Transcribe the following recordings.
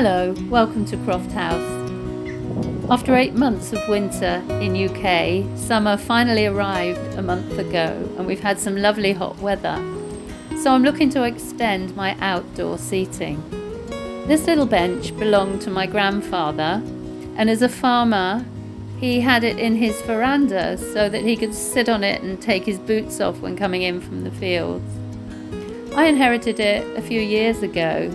Hello, welcome to Croft House. After 8 months of winter in UK, summer finally arrived a month ago and we've had some lovely hot weather. So I'm looking to extend my outdoor seating. This little bench belonged to my grandfather, and as a farmer he had it in his veranda so that he could sit on it and take his boots off when coming in from the fields. I inherited it a few years ago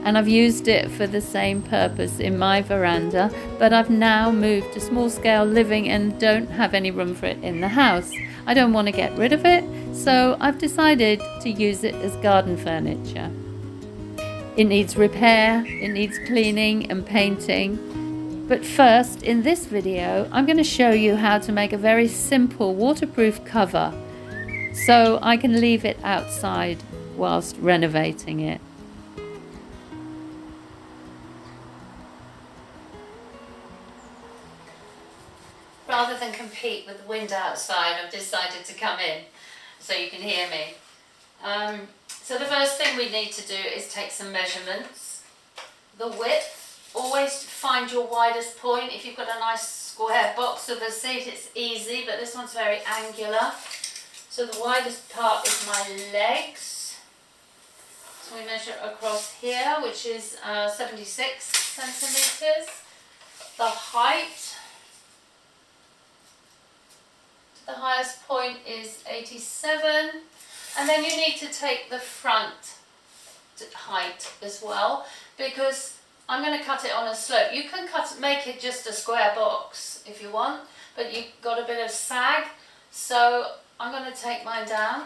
and I've used it for the same purpose in my veranda, but I've now moved to small scale living and don't have any room for it in the house. I don't want to get rid of it, so I've decided to use it as garden furniture. It needs repair, it needs cleaning and painting. But first, in this video, I'm going to show you how to make a very simple waterproof cover so I can leave it outside whilst renovating it. Rather than compete with the wind outside, I've decided to come in so you can hear me. So the first thing we need to do is take some measurements. The width, always find your widest point. If you've got a nice square box of a seat, it's easy, but this one's very angular. So the widest part is my legs. So we measure across here, which is 76 centimetres. The height, the highest point is 87, and then you need to take the front height as well, because I'm going to cut it on a slope. You can make it just a square box if you want, but you've got a bit of sag, so I'm going to take mine down.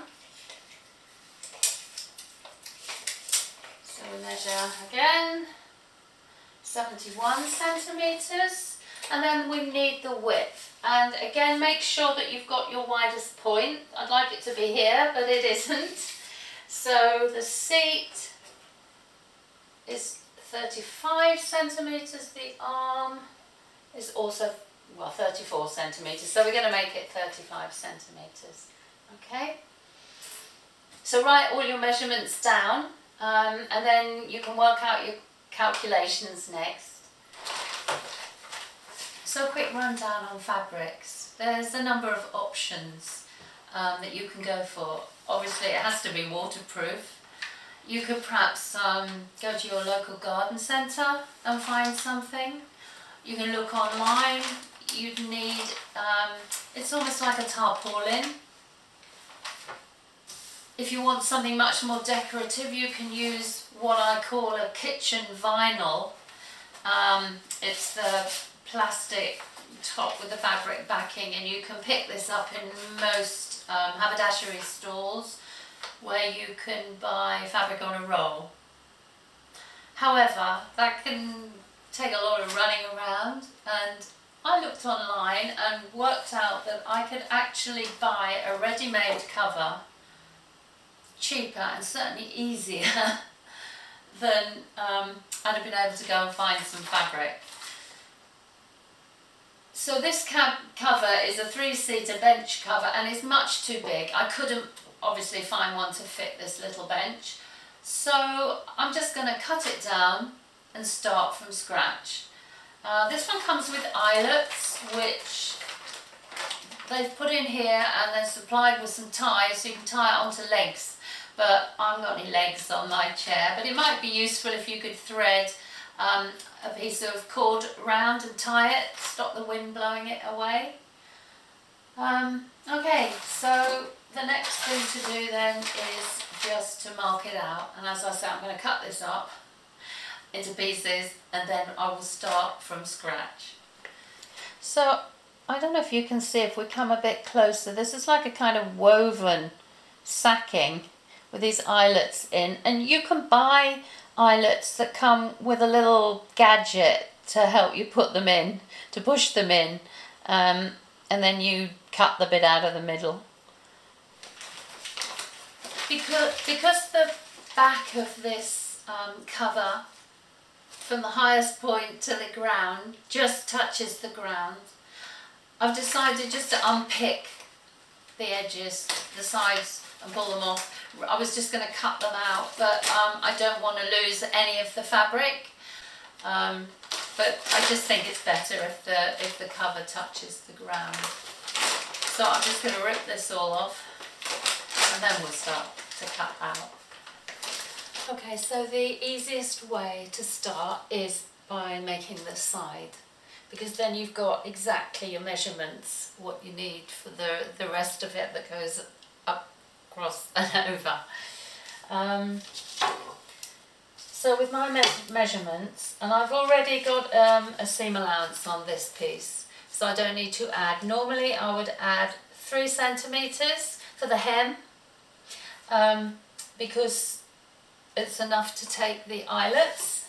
So we measure again, 71 centimetres, and then we need the width. And again, make sure that you've got your widest point. I'd like it to be here, but it isn't. So the seat is 35 centimetres. The arm is also, 34 centimetres. So we're going to make it 35 centimetres. Okay? So write all your measurements down, and then you can work out your calculations next. So a quick rundown on fabrics. There's a number of options that you can go for. Obviously it has to be waterproof. You could perhaps go to your local garden centre and find something. You can look online. You'd need, it's almost like a tarpaulin. If you want something much more decorative, you can use what I call a kitchen vinyl. It's the plastic top with the fabric backing, and you can pick this up in most haberdashery stores where you can buy fabric on a roll. However, that can take a lot of running around, and I looked online and worked out that I could actually buy a ready-made cover cheaper and certainly easier than I'd have been able to go and find some fabric. So this cover is a 3-seater bench cover, and it's much too big. I couldn't obviously find one to fit this little bench. So I'm just going to cut it down and start from scratch. This one comes with eyelets, which they've put in here, and they're supplied with some ties so you can tie it onto legs. But I haven't got any legs on my chair, but it might be useful if you could thread a piece of cord round and tie it, stop the wind blowing it away. Okay, so the next thing to do then is just to mark it out, and as I said, I'm going to cut this up into pieces and then I will start from scratch. So I don't know if you can see, if we come a bit closer, this is like a kind of woven sacking with these eyelets in, and you can buy eyelets that come with a little gadget to help you put them in, to push them in, and then you cut the bit out of the middle. Because the back of this cover, from the highest point to the ground, just touches the ground, I've decided just to unpick the edges, the sides, and pull them off. I was just going to cut them out, but I don't want to lose any of the fabric. but I just think it's better if the cover touches the ground. So I'm just going to rip this all off and then we'll start to cut out. Okay, so the easiest way to start is by making the side, because then you've got exactly your measurements, what you need for the rest of it that goes up, across and over. So with my measurements, and I've already got a seam allowance on this piece, so I don't need to add. Normally I would add 3 centimetres for the hem, because it's enough to take the eyelets.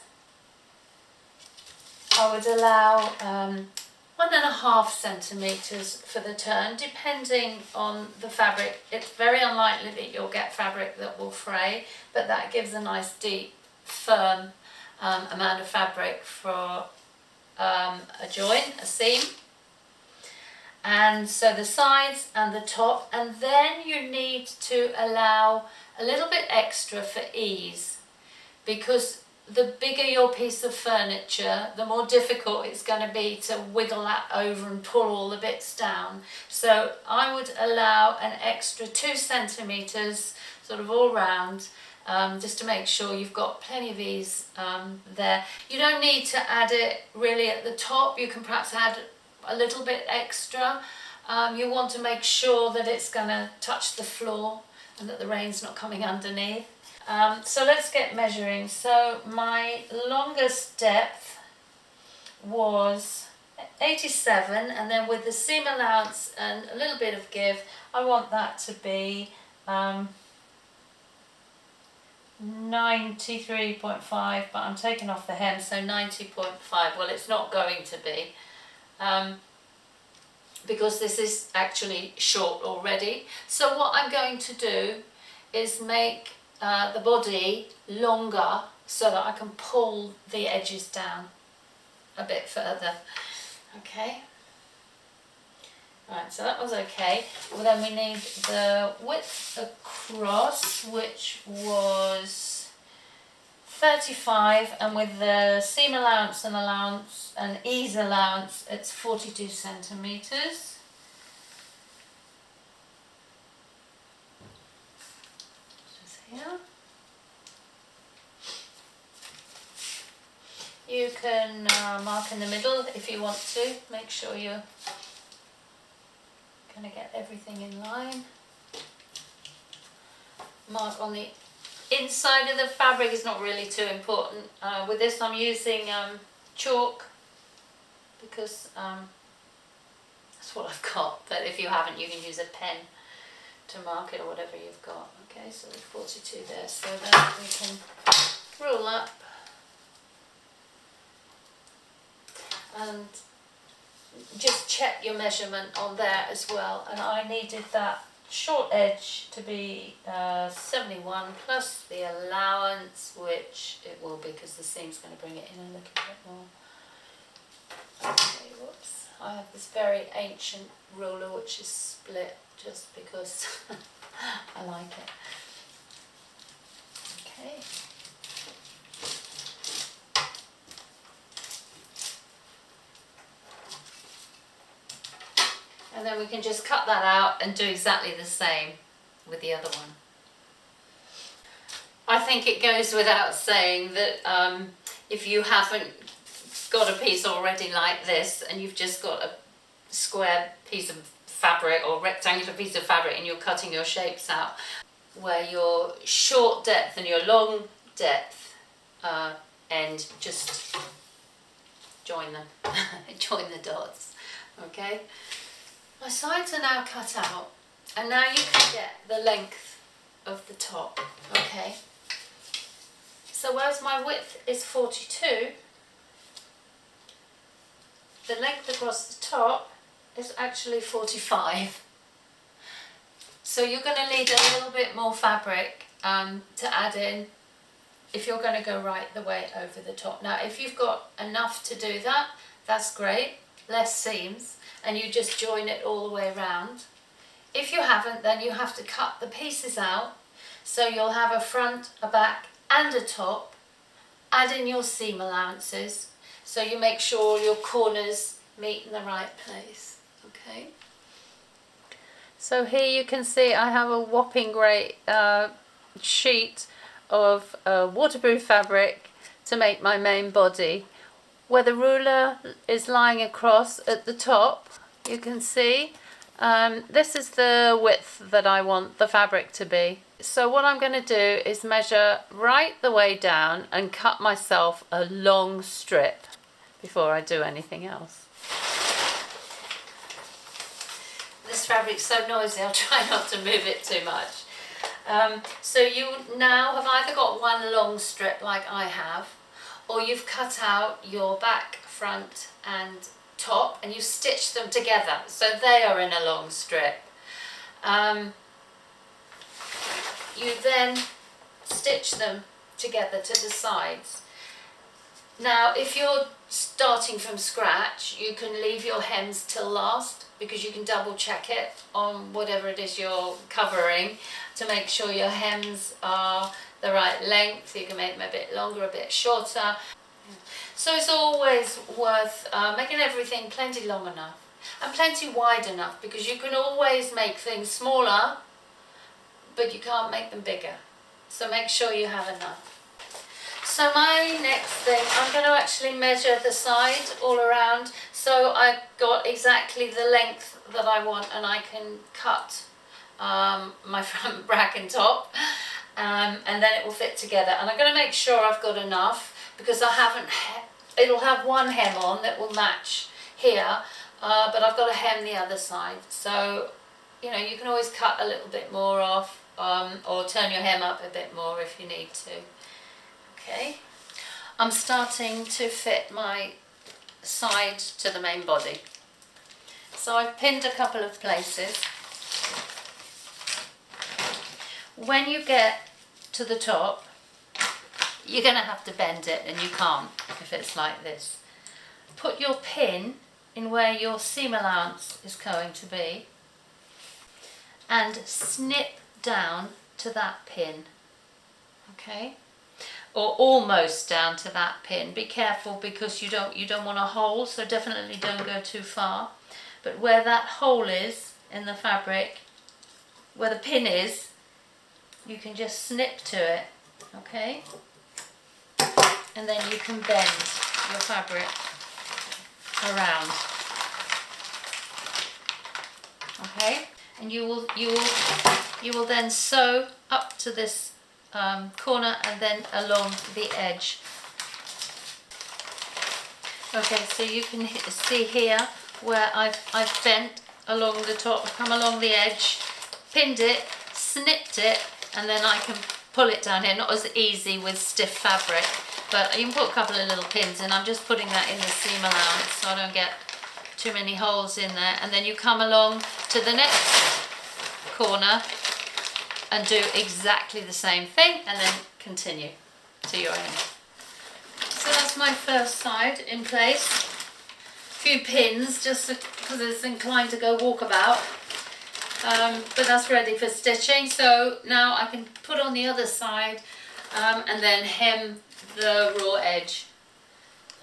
I would allow 1.5 centimetres for the turn, depending on the fabric. It's very unlikely that you'll get fabric that will fray, but that gives a nice deep, firm amount of fabric for a join, a seam. And so the sides and the top, and then you need to allow a little bit extra for ease, because the bigger your piece of furniture, the more difficult it's going to be to wiggle that over and pull all the bits down. So I would allow an extra 2 centimetres sort of all round, just to make sure you've got plenty of ease there. You don't need to add it really at the top. You can perhaps add a little bit extra. You want to make sure that it's going to touch the floor and that the rain's not coming underneath. So let's get measuring. So my longest depth was 87, and then with the seam allowance and a little bit of give, I want that to be 93.5, but I'm taking off the hem, so 90.5. Well, it's not going to be, because this is actually short already. So what I'm going to do is make the body longer so that I can pull the edges down a bit further. Okay. Right, so that was okay. Well, then we need the width across, which was 35, and with the seam allowance and ease allowance, it's 42 centimetres. Just here. You can mark in the middle if you want to. Make sure you're going to get everything in line. Mark on the inside of the fabric is not really too important. With this I'm using chalk, because that's what I've got, but if you haven't, you can use a pen to mark it or whatever you've got. Okay, so there's 42 there, so then we can roll up and just check your measurement on there as well. And I needed that short edge to be 71 plus the allowance, which it will be because the seam's going to bring it in a little bit more. Okay, whoops. I have this very ancient ruler which is split just because I like it. Okay. And then we can just cut that out and do exactly the same with the other one. I think it goes without saying that if you haven't got a piece already like this and you've just got a square piece of fabric or rectangular piece of fabric and you're cutting your shapes out, where your short depth and your long depth end, just join them, join the dots, okay? My sides are now cut out, and now you can get the length of the top, okay? So whereas my width is 42, the length across the top is actually 45. So you're going to need a little bit more fabric to add in if you're going to go right the way over the top. Now if you've got enough to do that, that's great, less seams, and you just join it all the way around. If you haven't, then you have to cut the pieces out, so you'll have a front, a back and a top, add in your seam allowances so you make sure your corners meet in the right place. Okay. So here you can see I have a whopping great sheet of waterproof fabric to make my main body. Where the ruler is lying across at the top, you can see this is the width that I want the fabric to be. So what I'm going to do is measure right the way down and cut myself a long strip before I do anything else. This fabric's so noisy, I'll try not to move it too much. So you now have either got one long strip like I have, or you've cut out your back, front and top and you stitch them together so they are in a long strip. You then stitch them together to the sides. Now if you're starting from scratch, you can leave your hems till last because you can double check it on whatever it is you're covering to make sure your hems are the right length. You can make them a bit longer, a bit shorter. So it's always worth making everything plenty long enough and plenty wide enough, because you can always make things smaller but you can't make them bigger. So make sure you have enough. So my next thing, I'm going to actually measure the side all around so I've got exactly the length that I want and I can cut my front back and top and then it will fit together. And I'm going to make sure I've got enough because I haven't, it'll have one hem on that will match here, but I've got to hem the other side. So, you know, you can always cut a little bit more off or turn your hem up a bit more if you need to. Okay, I'm starting to fit my side to the main body. So I've pinned a couple of places. When you get to the top, you're going to have to bend it, and you can't if it's like this. Put your pin in where your seam allowance is going to be and snip down to that pin. Okay? Or almost down to that pin. Be careful because you don't want a hole, so definitely don't go too far. But where that hole is in the fabric, where the pin is, you can just snip to it, okay? And then you can bend your fabric around. Okay? And you will then sew up to this corner and then along the edge. Okay, so you can see here where I've bent along the top, come along the edge, pinned it, snipped it, and then I can pull it down here. Not as easy with stiff fabric, but you can put a couple of little pins in. I'm just putting that in the seam allowance so I don't get too many holes in there. And then you come along to the next corner and do exactly the same thing and then continue to your end. So that's my first side in place. A few pins just because it's inclined to go walkabout, but that's ready for stitching. So now I can put on the other side and then hem the raw edge.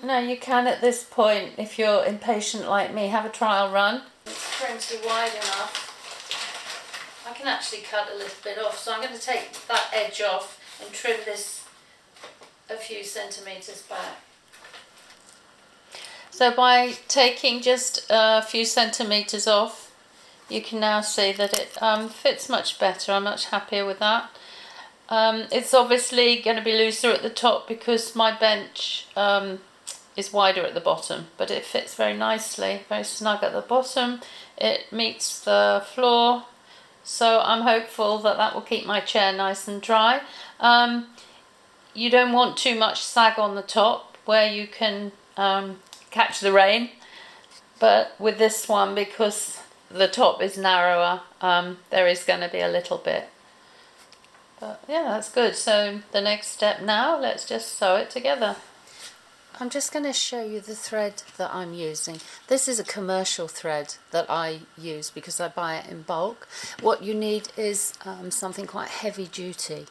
Now you can at this point, if you're impatient like me, have a trial run. It's plenty wide enough. I can actually cut a little bit off, so I'm going to take that edge off and trim this a few centimetres back. So by taking just a few centimetres off, you can now see that it fits much better. I'm much happier with that. It's obviously going to be looser at the top because my bench is wider at the bottom, but it fits very nicely, very snug at the bottom. It meets the floor. So I'm hopeful that that will keep my chair nice and dry. You don't want too much sag on the top where you can catch the rain. But with this one, because the top is narrower, there is going to be a little bit. But yeah, that's good. So the next step now, let's just sew it together. I'm just going to show you the thread that I'm using. This is a commercial thread that I use because I buy it in bulk. What you need is something quite heavy duty.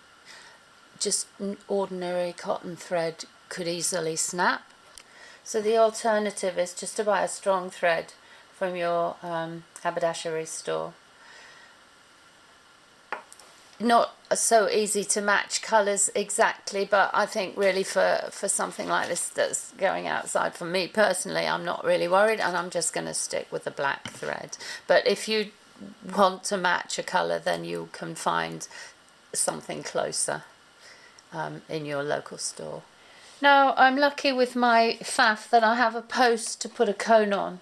Just ordinary cotton thread could easily snap. So the alternative is just to buy a strong thread from your haberdashery store. Not so easy to match colours exactly, but I think really for something like this that's going outside, for me personally, I'm not really worried, and I'm just going to stick with the black thread. But if you want to match a colour, then you can find something closer in your local store. Now, I'm lucky with my faff that I have a post to put a cone on.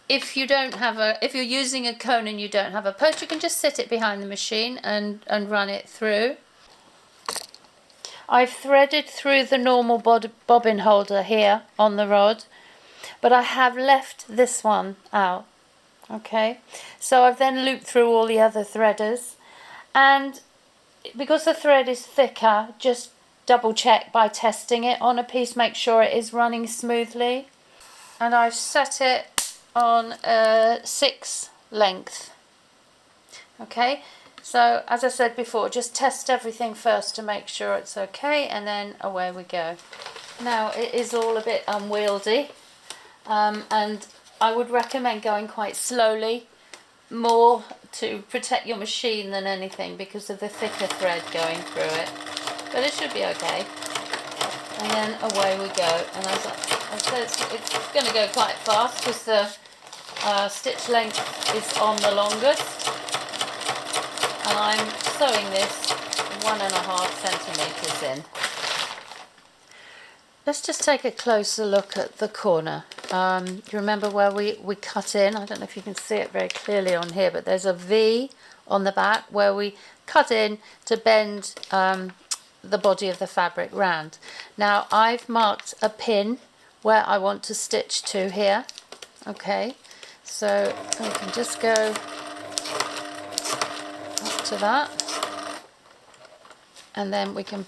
If you're using a cone and you don't have a post, you can just sit it behind the machine and run it through. I've threaded through the normal bobbin holder here on the rod, but I have left this one out. Okay, so I've then looped through all the other threaders, and because the thread is thicker, just double check by testing it on a piece, make sure it is running smoothly. And I've set it on a 6 length. Okay, so as I said before, just test everything first to make sure it's okay, and then away we go. Now, it is all a bit unwieldy, and I would recommend going quite slowly, more to protect your machine than anything because of the thicker thread going through it, but it should be okay. And then away we go. And as I said, it's going to go quite fast because the stitch length is on the longest, and I'm sewing this 1.5 centimeters in. Let's just take a closer look at the corner. You remember where we cut in? I don't know if you can see it very clearly on here, but there's a V on the back where we cut in to bend the body of the fabric round. Now, I've marked a pin where I want to stitch to here. Okay, so we can just go up to that, and then we can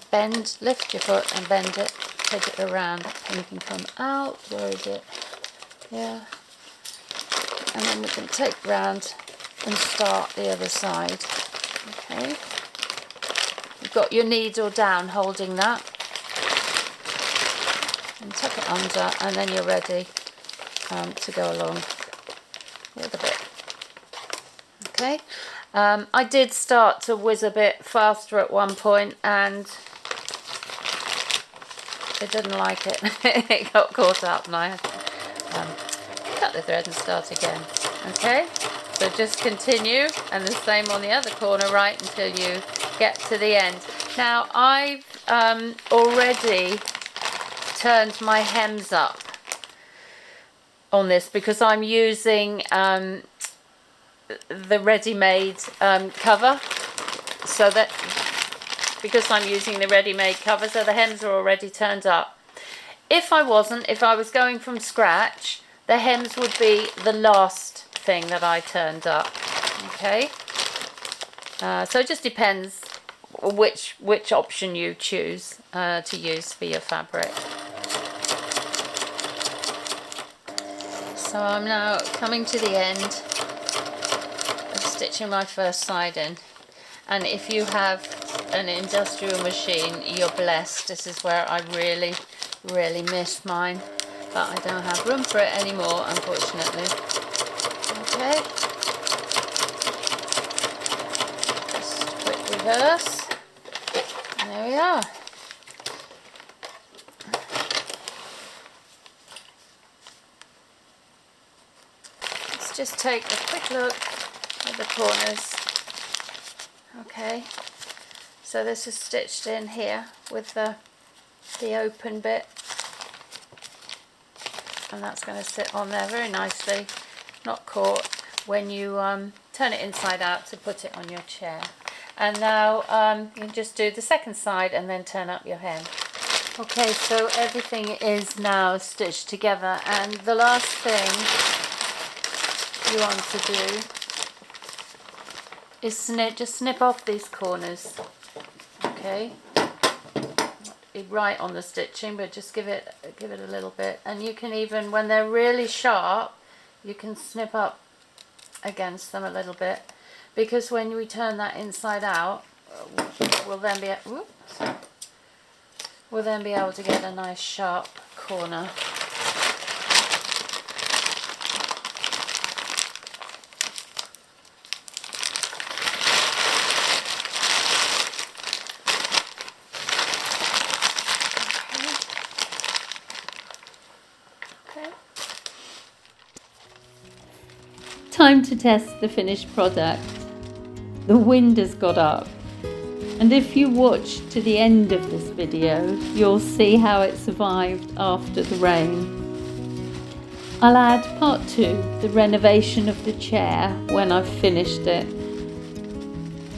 lift your foot and bend it. Take it around, and you can come out. Where is it? Yeah. And then we can take round and start the other side. Okay. You've got your needle down holding that. And tuck it under, and then you're ready to go along the other bit. Okay. I did start to whiz a bit faster at one point, and it didn't like it. It got caught up, and I had to cut the thread and start again. Okay, so just continue, and the same on the other corner, right until you get to the end. Now, I've already turned my hems up on this because I'm using the ready-made cover, so that because I'm using the ready-made cover, so the hems are already turned up. If I was going from scratch, the hems would be the last thing that I turned up. Okay, so it just depends which option you choose to use for your fabric. So I'm now coming to the end of stitching my first side in. And if you have an industrial machine, you're blessed. This is where I really, really miss mine. But I don't have room for it anymore, unfortunately. Okay. Just quick reverse. And there we are. Let's just take a quick look at the corners. Okay, so this is stitched in here with the open bit, and that's going to sit on there very nicely, not caught when you turn it inside out to put it on your chair. And now you can just do the second side and then turn up your hem. Okay, so everything is now stitched together, and the last thing you want to do is just snip off these corners. Okay, be right on the stitching, but just give it a little bit. And you can even, when they're really sharp, you can snip up against them a little bit, because when we turn that inside out, we'll then be we'll then be able to get a nice sharp corner. Okay. Time to test the finished product. The wind has got up, and if you watch to the end of this video, you'll see how it survived after the rain. I'll add part 2, the renovation of the chair, when I've finished it.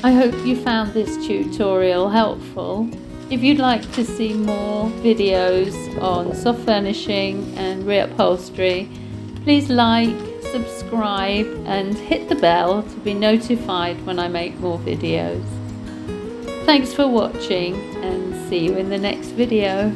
I hope you found this tutorial helpful. If you'd like to see more videos on soft furnishing and reupholstery, please like, subscribe and hit the bell to be notified when I make more videos. Thanks for watching and see you in the next video.